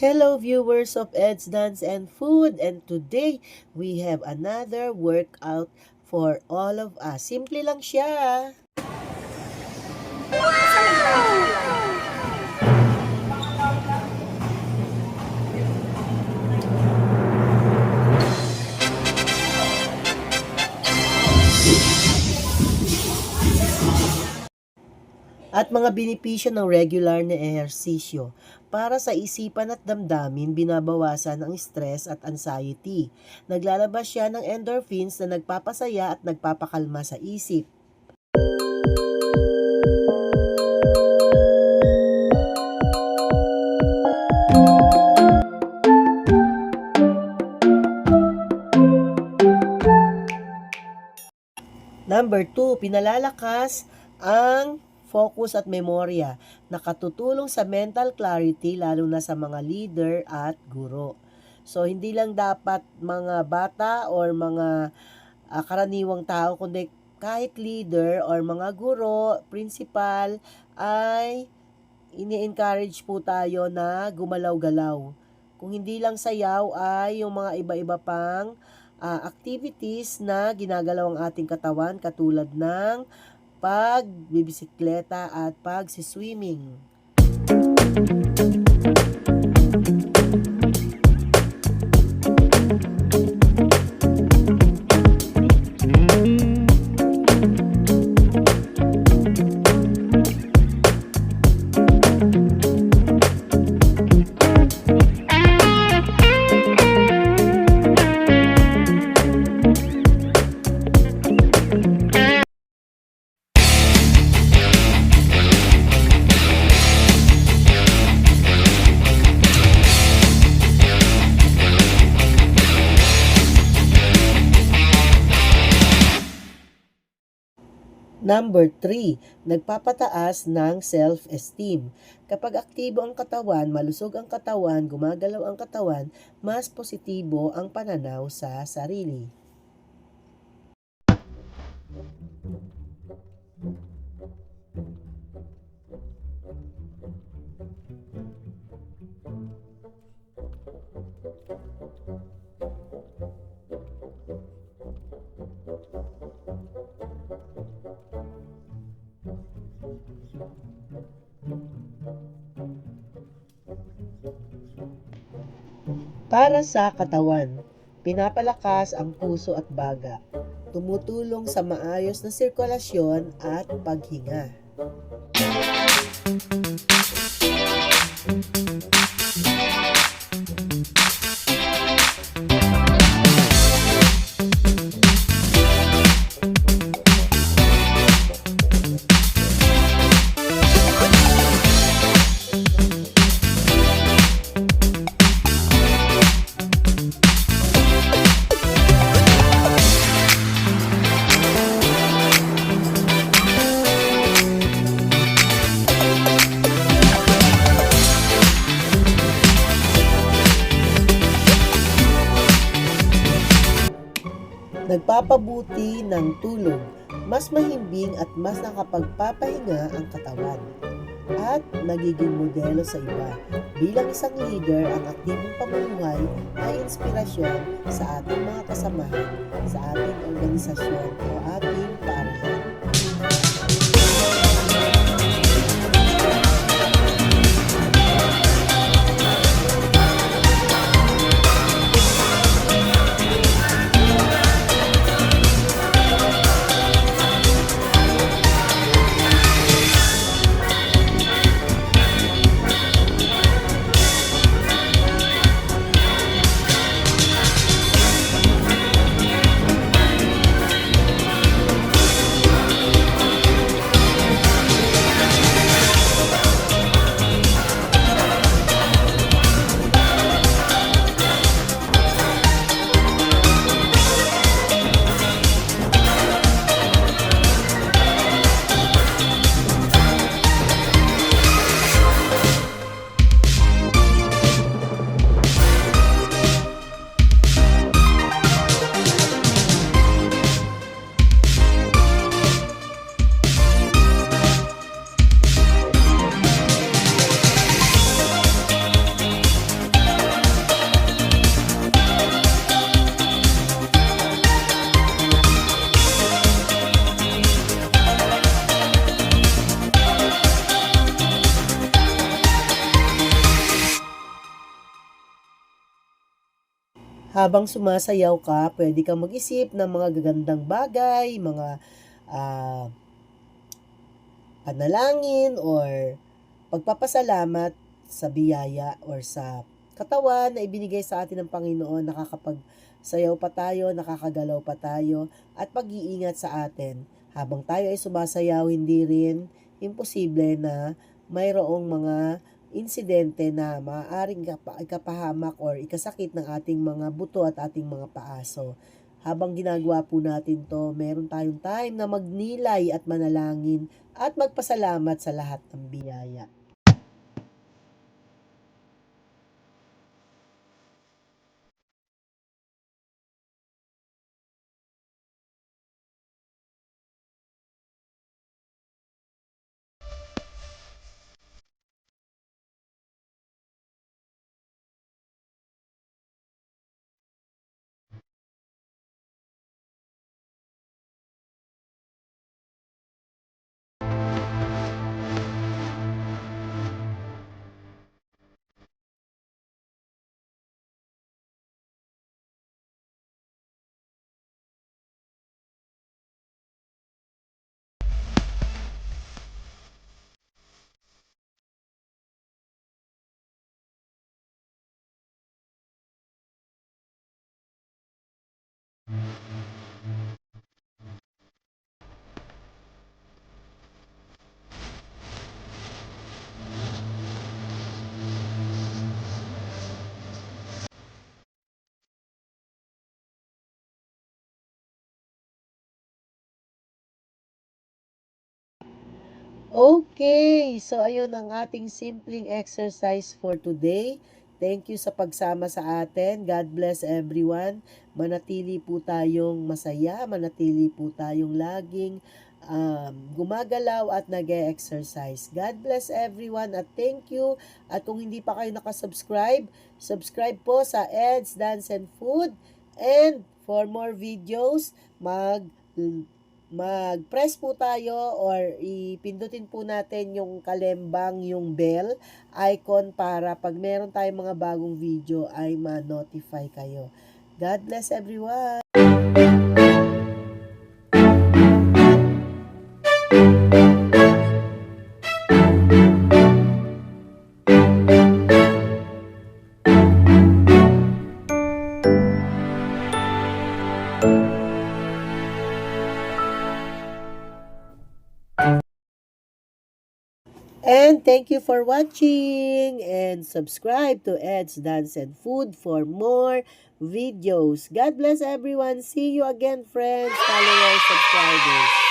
Hello viewers of Ed's Dance and Food, and today we have another workout for all of us. Simple lang siya. At mga benepisyo ng regular na ehersisyo. Para sa isipan at damdamin, binabawasan ang stress at anxiety. Naglalabas siya ng endorphins na nagpapasaya at nagpapakalma sa isip. Number 2, pinalalakas ang focus at memorya, nakatutulong sa mental clarity lalo na sa mga leader at guro. So, hindi lang dapat mga bata or mga karaniwang tao, kundi kahit leader or mga guro, principal, ay ini-encourage po tayo na gumalaw-galaw. Kung hindi lang sayaw, ay yung mga iba-iba pang activities na ginagalaw ang ating katawan katulad ng pagbibisikleta at pagsiswimming. Number 3, nagpapataas ng self-esteem. Kapag aktibo ang katawan, malusog ang katawan, gumagalaw ang katawan, mas positibo ang pananaw sa sarili. Para sa katawan, pinapalakas ang puso at baga, tumutulong sa maayos na sirkulasyon at paghinga. Nagpapabuti ng tulog, mas mahimbing at mas nakapagpapahinga ang katawan, at nagiging modelo sa iba. Bilang isang leader, ang aktibong pamumuhay ay inspirasyon sa ating mga kasamahan, sa ating organisasyon o ating paaralan. Habang sumasayaw ka, pwede kang mag-isip ng mga gagandang bagay, mga ah, panalangin or pagpapasalamat sa biyaya or sa katawan na ibinigay sa atin ng Panginoon, nakakapagsayaw pa tayo, nakakagalaw pa tayo, at pag-iingat sa atin. Habang tayo ay sumasayaw, hindi rin imposible na mayroong mga insidente na maaaring ikapahamak or ikasakit ng ating mga buto at ating mga paaso. Habang ginagawa po natin to, meron tayong time na magnilay at manalangin at magpasalamat sa lahat ng biyaya. Okay, so ayun ang ating simpleng exercise for today. Thank you sa pagsama sa atin. God bless everyone. Manatili po tayong masaya, manatili po tayong laging gumagalaw at nag-exercise. God bless everyone at thank you. At kung hindi pa kayo nakasubscribe, subscribe po sa Ed's Dance and Food. And for more videos, mag-press po tayo or ipindutin po natin yung kalembang, yung bell icon para pag meron tayong mga bagong video ay ma-notify kayo. God bless everyone! And thank you for watching and subscribe to Ed's Dance and Food for more videos. God bless everyone. See you again, friends, followers, subscribers.